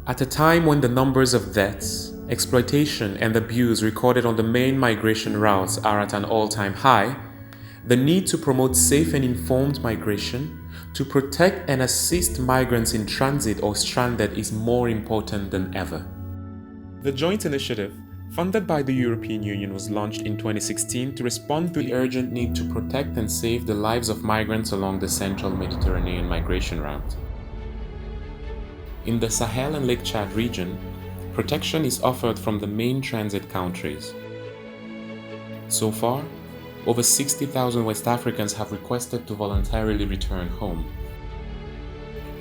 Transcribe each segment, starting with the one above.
At a time when the numbers of deaths, exploitation, and abuse recorded on the main migration routes are at an all-time high, the need to promote safe and informed migration, to protect and assist migrants in transit or stranded is more important than ever. The joint initiative, funded by the European Union, was launched in 2016 to respond to the urgent need to protect and save the lives of migrants along the central Mediterranean migration route. In the Sahel and Lake Chad region, protection is offered from the main transit countries. So far, over 60,000 West Africans have requested to voluntarily return home.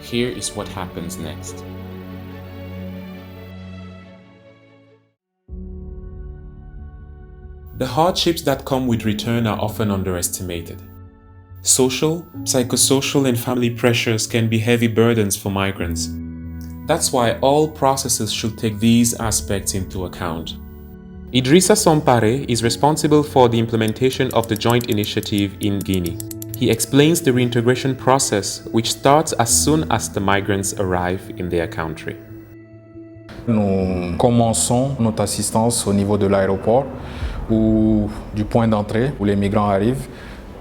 Here is what happens next. The hardships that come with return are often underestimated. Social, psychosocial, and family pressures can be heavy burdens for migrants. That's why all processes should take these aspects into account. Idrissa Sompare is responsible for the implementation of the joint initiative in Guinea. He explains the reintegration process, which starts as soon as the migrants arrive in their country. Nous commençons notre assistance au niveau de l'aéroport ou du point d'entrée où les migrants arrivent.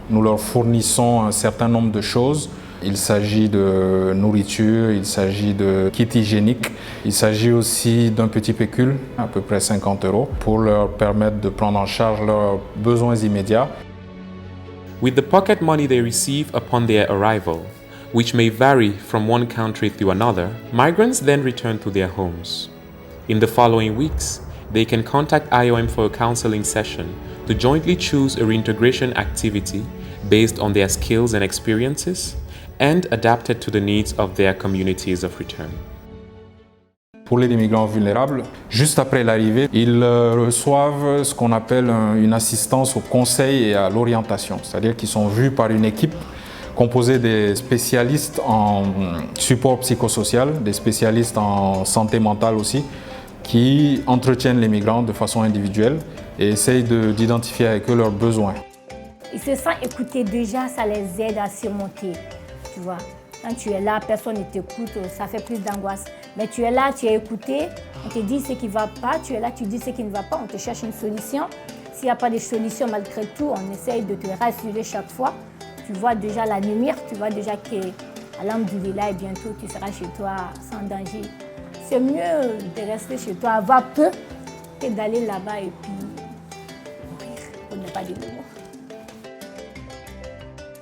Nous leur fournissons un certain nombre de choses. Il s'agit de nourriture, il s'agit de kits hygiéniques, il s'agit aussi d'un petit pécule, à peu près 50 €, pour leur permettre de prendre en charge leurs besoins immédiats. With the pocket money they receive upon their arrival, which may vary from one country to another, migrants then return to their homes. In the following weeks, they can contact IOM for a counseling session to jointly choose a reintegration activity based on their skills and experiences and adapted to the needs of their communities of return. Pour les migrants vulnérables, juste après l'arrivée, ils reçoivent ce qu'on appelle une assistance au conseil et à l'orientation, c'est-à-dire qu'ils sont vus par une équipe composée des spécialistes en support psychosocial, des spécialistes en santé mentale aussi, qui entretiennent les migrants de façon individuelle et essayent d'identifier avec eux leurs besoins. Ils se sentent écoutés déjà, ça les aide à surmonter, tu vois. Quand tu es là, personne ne t'écoute, ça fait plus d'angoisse. Mais tu es là, tu es écouté, on te dit ce qui ne va pas, tu es là, tu dis ce qui ne va pas, on te cherche une solution. S'il n'y a pas de solution, malgré tout, on essaye de te rassurer chaque fois. Tu vois déjà la lumière, tu vois déjà que alhamdoulilah, et bientôt tu seras chez toi sans danger. C'est mieux de rester chez toi, avoir peur, que d'aller là-bas et puis mourir, pour ne pas dire le mot.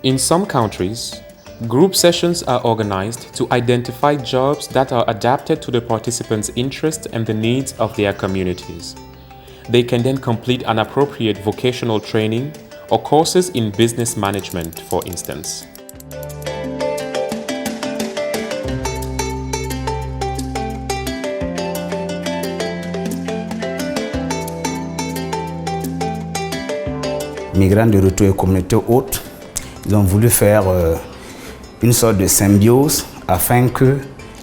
In some countries, group sessions are organized to identify jobs that are adapted to the participants' interests and the needs of their communities. They can then complete an appropriate vocational training or courses in business management, for instance. Migrants de retour et communautés hôtes, ils ont voulu faire une sorte de symbiose afin que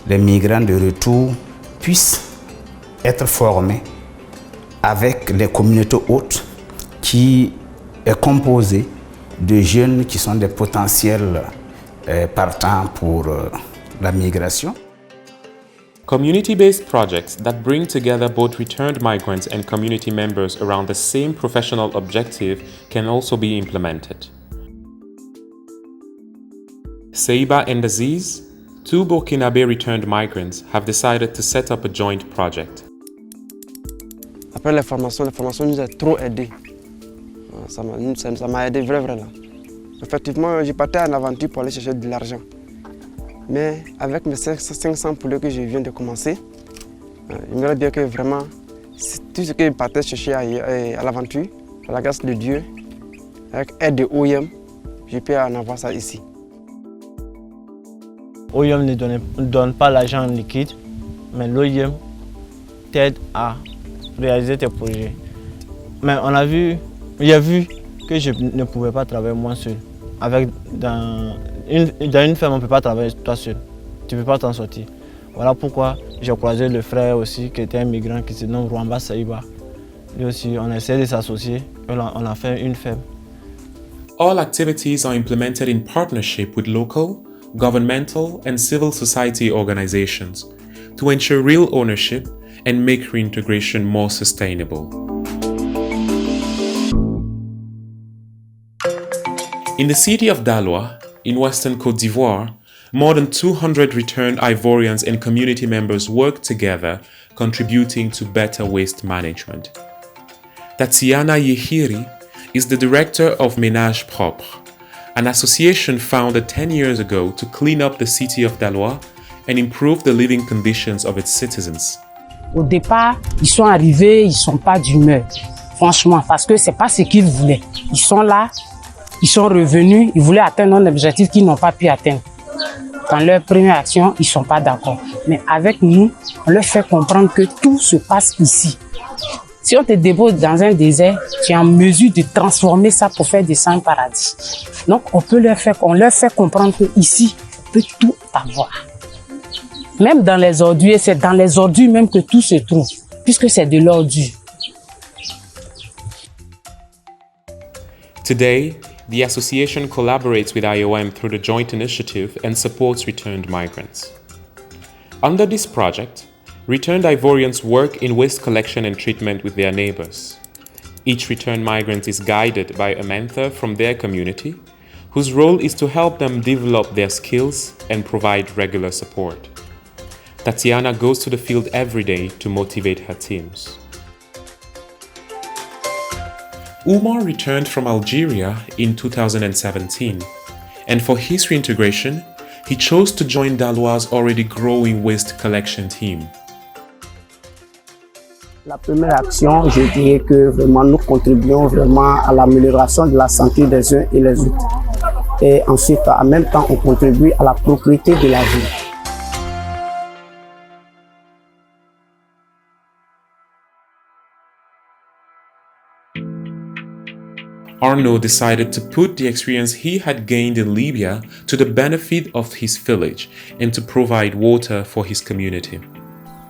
les migrants de retour puissent être formés avec les communautés hôtes qui est composée de jeunes qui sont des potentiels partants pour la migration. Community-based projects that bring together both returned migrants and community members around the same professional objective can also be implemented. Seiba and Aziz, two Burkinabe returned migrants, have decided to set up a joint project. Après la formation nous a trop aidés. Ça m'a aidé vraiment. Effectivement, j'ai parti en aventure pour aller chercher de l'argent. Mais avec mes 500 poulets que je viens de commencer, j'aimerais bien que vraiment, tout ce que je partais chercher à l'aventure, à la grâce de Dieu, avec l'aide de EU-IOM, je peux en avoir ça ici. EU-IOM ne donne pas l'argent en liquide, mais l'EU-IOM t'aide à réaliser tes projets. Mais j'ai vu que je ne pouvais pas travailler moi seul. Dans une ferme, on ne peut pas travailler toi seul. Tu ne peux pas t'en sortir. Voilà pourquoi j'ai croisé le frère aussi, qui était un migrant, qui se nomme Rwamba Saïba. Lui aussi, on a essayé de s'associer, on a fait une ferme. All activities are implemented in partnership with local, governmental, and civil society organizations. to ensure real ownership and make reintegration more sustainable. In the city of Daloa, in western Côte d'Ivoire, more than 200 returned Ivorians and community members work together, contributing to better waste management. Tatiana Yehiri is the director of Ménage Propre, an association founded 10 years ago to clean up the city of Daloa and improve the living conditions of its citizens. Au départ, ils sont arrivés, ils ne sont pas d'humeur, franchement, parce que ce n'est pas ce qu'ils voulaient. Ils sont là, ils sont revenus, ils voulaient atteindre un objectif qu'ils n'ont pas pu atteindre. Dans leur première action, ils ne sont pas d'accord. Mais avec nous, on leur fait comprendre que tout se passe ici. Si on te dépose dans un désert, tu es en mesure de transformer ça pour faire des un paradis. Donc, on leur fait comprendre qu'ici, on peut tout avoir. Même dans les ordures, c'est dans les ordures même que tout se trouve, puisque c'est de l'ordure. Today, the association collaborates with IOM through the joint initiative and supports returned migrants. Under this project, returned Ivorians work in waste collection and treatment with their neighbors. Each returned migrant is guided by a mentor from their community, whose role is to help them develop their skills and provide regular support. Tatiana goes to the field every day to motivate her teams. Umar returned from Algeria in 2017, and for his reintegration, he chose to join Daloa's already growing waste collection team. La première action, je dirais que vraiment nous contribuons vraiment à l'amélioration de la santé des uns et les autres. Et ensuite, en même temps, on contribue à la propriété de la ville. Arnaud decided to put the experience he had gained in Libya to the benefit of his village and to provide water for his community.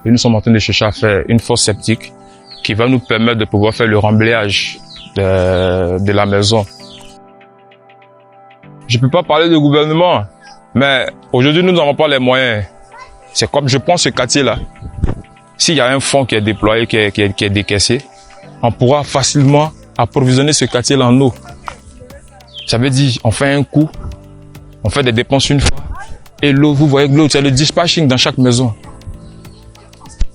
Et nous sommes en train de chercher à faire une fosse septique qui va nous permettre de pouvoir faire le remblayage de la maison. Je ne peux pas parler de gouvernement, mais aujourd'hui nous n'avons pas les moyens. C'est comme je prends ce quartier-là. S'il y a un fonds qui est déployé, qui est décaissé, on pourra facilement approvisionner ce quartier-là en eau. Ça veut dire, on fait un coup, on fait des dépenses une fois, et l'eau, vous voyez que l'eau, c'est le dispatching dans chaque maison.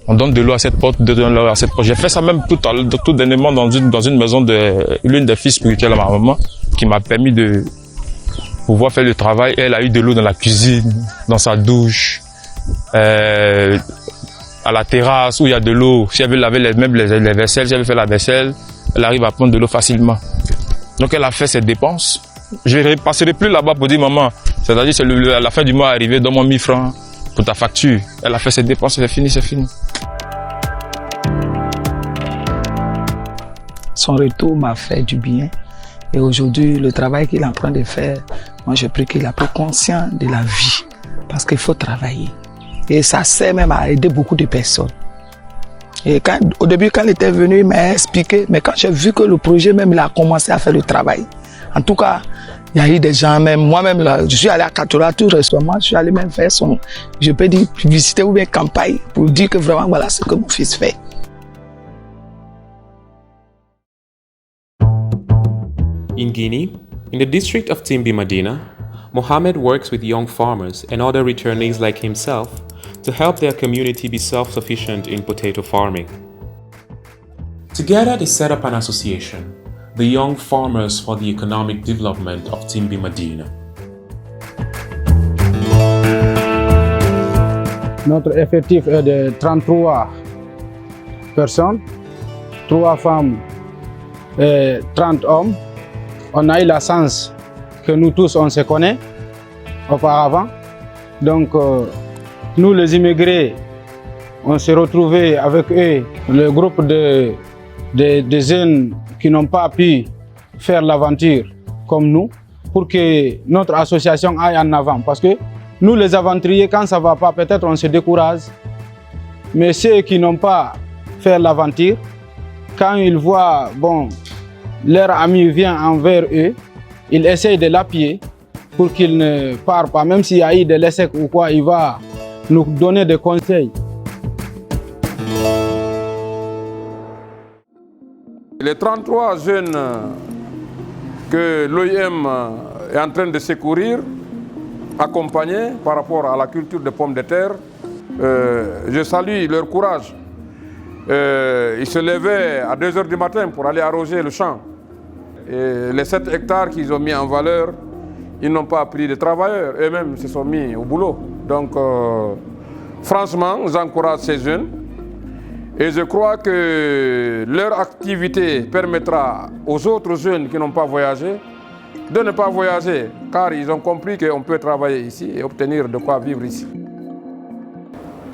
On donne de l'eau à cette porte, de l'eau à cette porte. J'ai fait ça même tout dernièrement dans une maison de l'une des filles spirituelles à ma maman, qui m'a permis de pouvoir faire le travail. Elle a eu de l'eau dans la cuisine, dans sa douche, à la terrasse où il y a de l'eau. Si elle veut laver les vaisselles, si elle veut faire la vaisselle, elle arrive à prendre de l'eau facilement. Donc elle a fait ses dépenses. Je ne passerai plus là-bas pour dire maman, c'est-à-dire c'est à la fin du mois arrivé, donne-moi 1000 francs pour ta facture. Elle a fait ses dépenses, c'est fini, c'est fini. Son retour m'a fait du bien. Et aujourd'hui, le travail qu'il est en train de faire, moi je prie qu'il a pris conscience de la vie. Parce qu'il faut travailler. Et ça sert même à aider beaucoup de personnes. Et au début, quand il était venu, il m'a expliqué. Mais quand j'ai vu que le projet même, il a commencé à faire le travail. En tout cas, il y a eu des gens même. Moi-même, là, je suis allé à Katola tout récemment. Je suis allé même faire je peux dire, publicité ou bien campagne pour dire que vraiment, voilà ce que mon fils fait. In Guinea, in the district of Timbi Madina, Mohammed works with young farmers and other returnees like himself to help their community be self-sufficient in potato farming. Together they set up an association, the Young Farmers for the Economic Development of Timbi Madina. Notre effectif est de 33 personnes, 3 femmes et 30 hommes. On a eu la chance que nous tous on se connaît auparavant. Donc nous les immigrés, on s'est retrouvés avec eux, le groupe de jeunes qui n'ont pas pu faire l'aventure comme nous, pour que notre association aille en avant. Parce que nous les aventuriers, quand ça ne va pas, peut-être on se décourage. Mais ceux qui n'ont pas fait l'aventure, quand ils voient, bon, leur ami vient envers eux, ils essayent de l'appuyer pour qu'il ne parte pas. Même s'il y a eu de l'échec ou quoi, il va nous donner des conseils les 33 jeunes que l'OIM est en train de secourir, accompagnés par rapport à la culture des pommes de terre, je salue leur courage. Ils se levaient à 2 h du matin pour aller arroser le champ. Et les 7 hectares qu'ils ont mis en valeur, ils n'ont pas pris de travailleurs, eux-mêmes se sont mis au boulot. Donc, franchement, j'encourage ces jeunes et je crois que leur activité permettra aux autres jeunes qui n'ont pas voyagé de ne pas voyager, car ils ont compris qu'on peut travailler ici et obtenir de quoi vivre ici.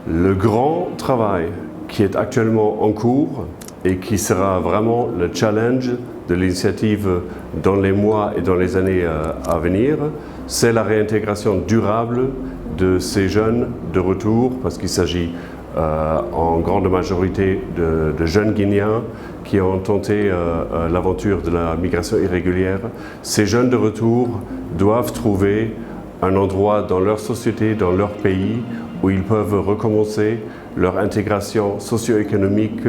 Le grand travail qui est actuellement en cours et qui sera vraiment le challenge de l'initiative dans les mois et dans les années à venir, c'est la réintégration durable de ces jeunes de retour, parce qu'il s'agit en grande majorité de jeunes Guinéens qui ont tenté l'aventure de la migration irrégulière. Ces jeunes de retour doivent trouver un endroit dans leur société, dans leur pays, où ils peuvent recommencer leur intégration socio-économique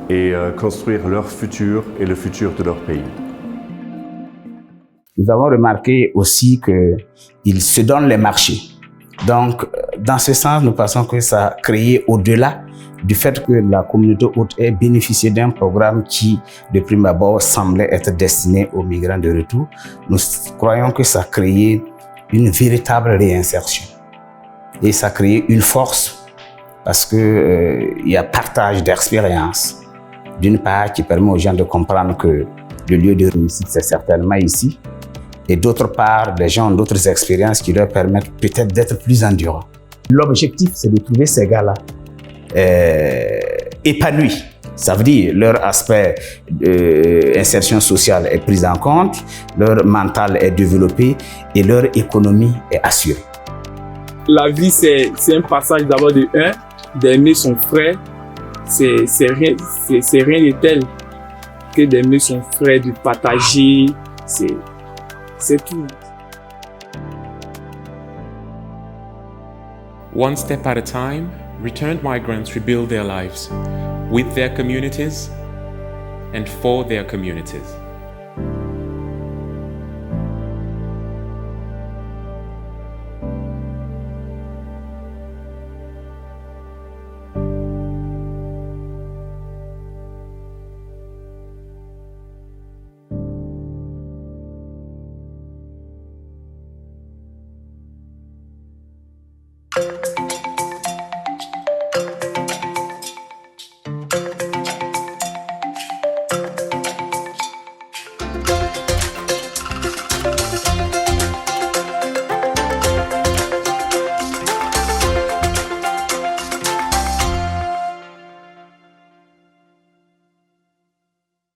et construire leur futur et le futur de leur pays. Nous avons remarqué aussi qu'ils se donnent les marchés. Donc, dans ce sens, nous pensons que ça a créé, au-delà du fait que la communauté hôte ait bénéficié d'un programme qui, de prime abord, semblait être destiné aux migrants de retour, nous croyons que ça a créé une véritable réinsertion. Et ça a créé une force parce qu'il y a partage d'expérience, d'une part, qui permet aux gens de comprendre que le lieu de réussite, c'est certainement ici. Et d'autre part, les gens ont d'autres expériences qui leur permettent peut-être d'être plus endurants. L'objectif, c'est de trouver ces gars-là épanouis. Ça veut dire leur aspect d'insertion sociale est pris en compte, leur mental est développé et leur économie est assurée. La vie, c'est un passage d'abord de d'aimer son frère. C'est rien de tel que d'aimer son frère, de partager. C'est tout. One step at a time, returned migrants rebuild their lives with their communities and for their communities.